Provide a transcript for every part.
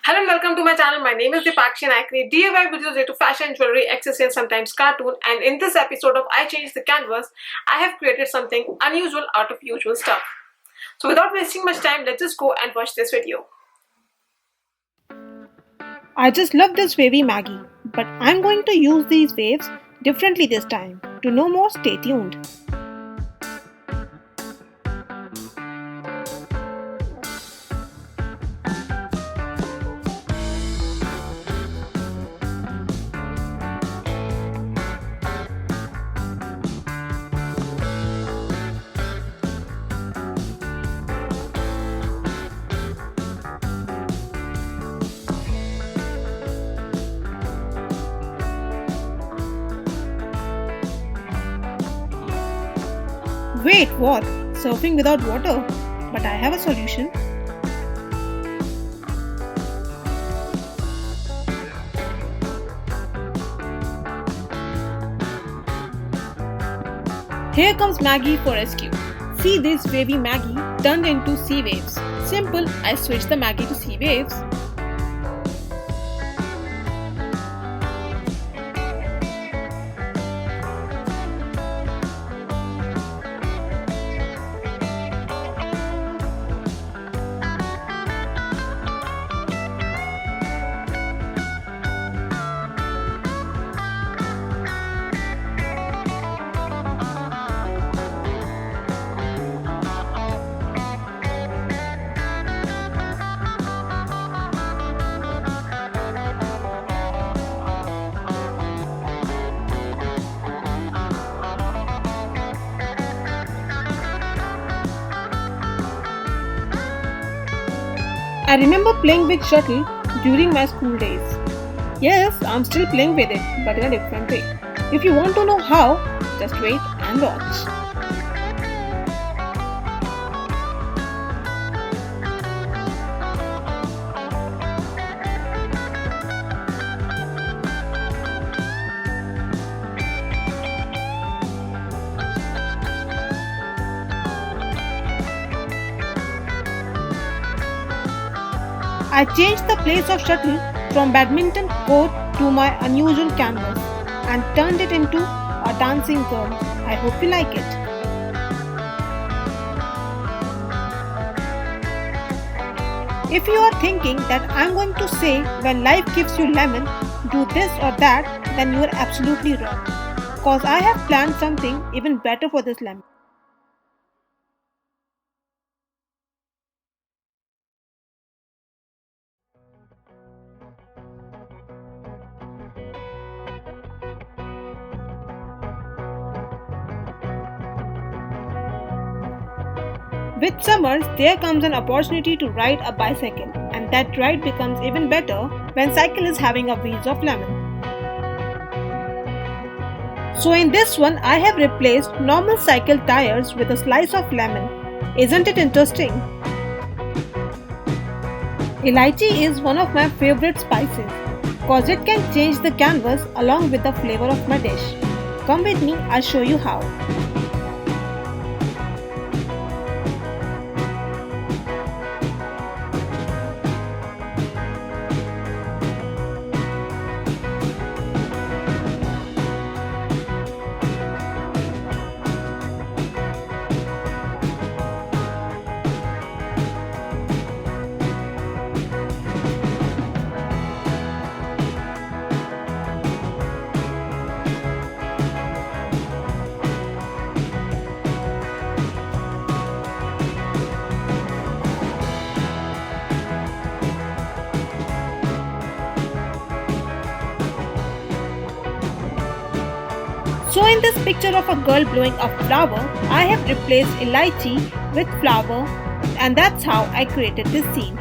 Hello and welcome to my channel. My name is Dipakshi and I create DIY videos related to fashion, jewelry, accessories, sometimes cartoon. And in this episode of I Changed the Canvas, I have created something unusual out of usual stuff. So without wasting much time, let's just go and watch this video. I just love this wavy Maggie, but I'm going to use these waves differently this time. To know more, stay tuned. Wait, what? Surfing without water? But I have a solution. Here comes Maggie for rescue. See this wavy Maggie turned into sea waves. Simple, I switched the Maggie to sea waves. I remember playing with shuttle during my school days. Yes, I'm still playing with it, but in a different way. If you want to know how, just wait and watch. I changed the place of shuttle from badminton court to my unusual canvas and turned it into a dancing girl. I hope you like it. If you are thinking that I'm going to say when life gives you lemon, do this or that, then you are absolutely wrong. Cause I have planned something even better for this lemon. With summers, there comes an opportunity to ride a bicycle, and that ride becomes even better when cycle is having a wheels of lemon. So in this one, I have replaced normal cycle tires with a slice of lemon. Isn't it interesting? Elaichi is one of my favorite spices cause it can change the canvas along with the flavor of my dish. Come with me, I'll show you how. So in this picture of a girl blowing a flower, I have replaced elaichi with flower, and that's how I created this scene.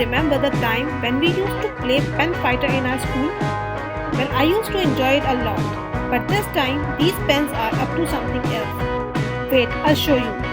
remember the time when we used to play pen fighter in our school? Well, I used to enjoy it a lot. But this time, these pens are up to something else. Wait, I'll show you.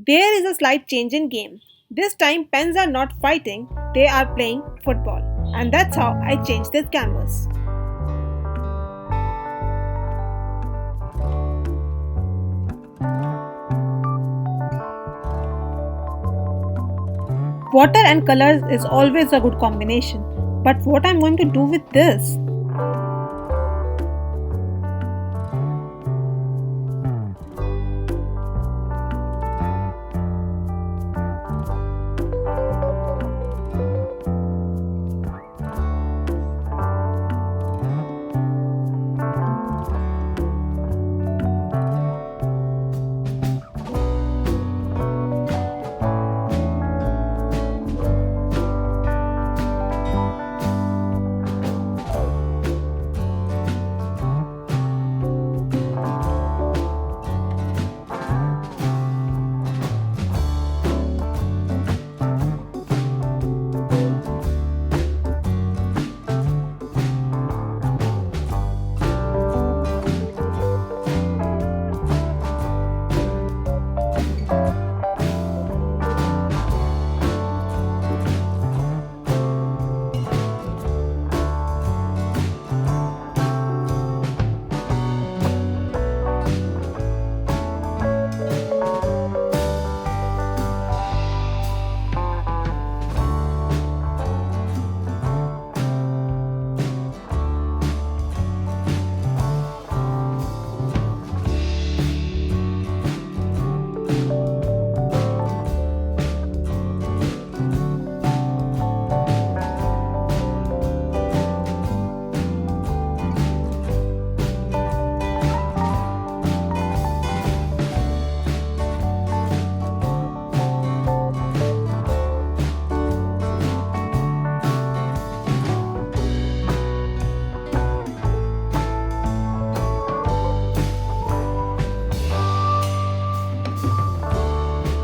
There is a slight change in game. This time pens are not fighting, they are playing football. And that's how I changed this canvas. Water and colors is always a good combination. But what I'm going to do with this?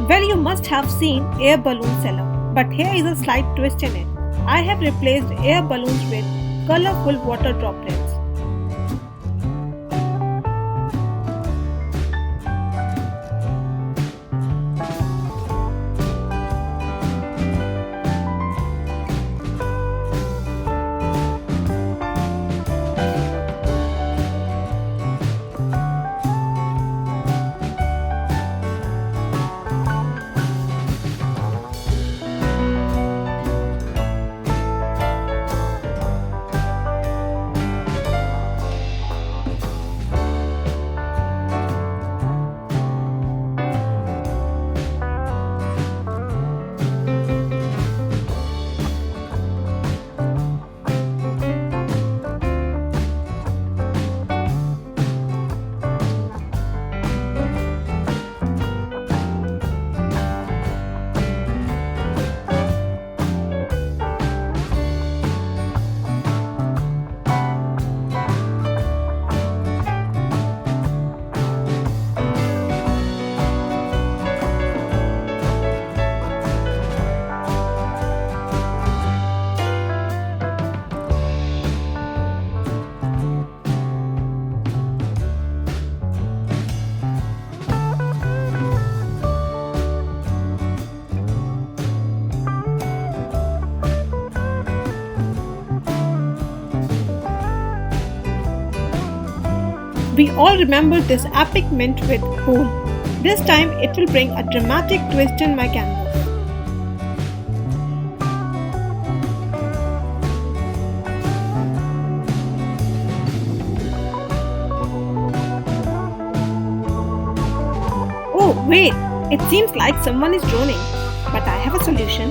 Well, you must have seen air balloon seller, but here is a slight twist in it. I have replaced air balloons with colorful water droplets. We all remember this epic mint with hole. This time it will bring a dramatic twist in my canvas. Oh wait, it seems like someone is droning, but I have a solution.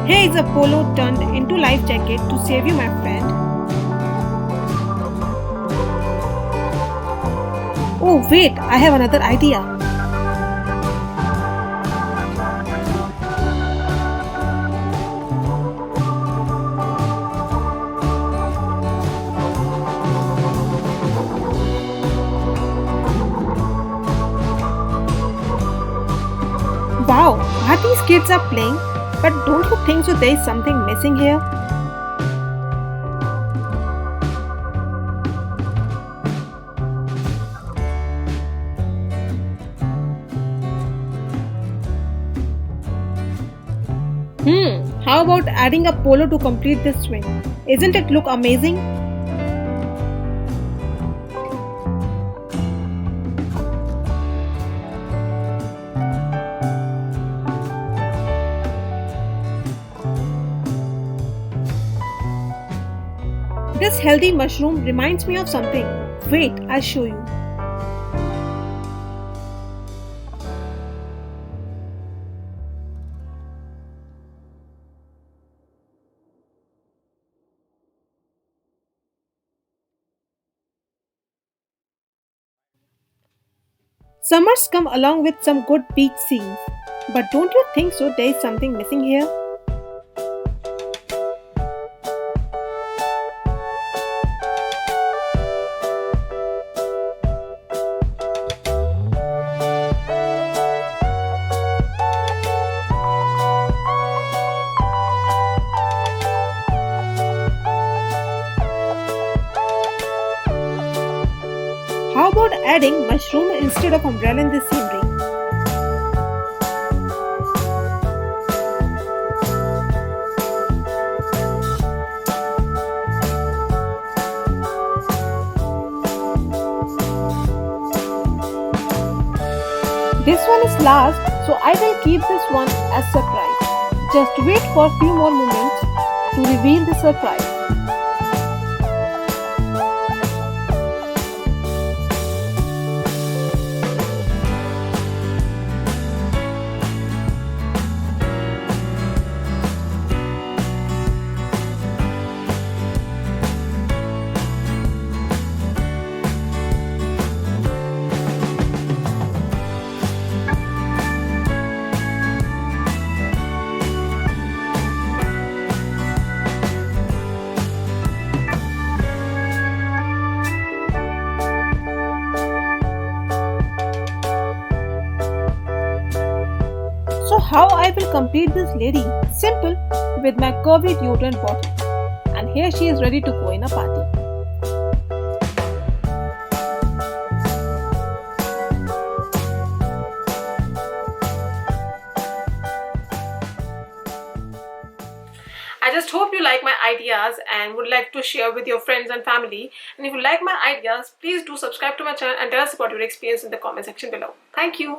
Here is a polo turned into life jacket to save you, my friend. Oh wait, I have another idea. Wow, are these kids are playing? But don't you think so there is something missing here? How about adding a polo to complete this swing? Isn't it look amazing? This healthy mushroom reminds me of something. Wait, I'll show you. Summers come along with some good beach scenes. But don't you think so there is something missing here? How about adding mushroom instead of umbrella in this scenery? This one is last, so I will keep this one as surprise. Just wait for a few more moments to reveal the surprise. So how I will complete this lady? Simple, with my curvy deodorant bottle. And here she is ready to go in a party. I just hope you like my ideas and would like to share with your friends and family. And if you like my ideas, please do subscribe to my channel and tell us about your experience in the comment section below. Thank you.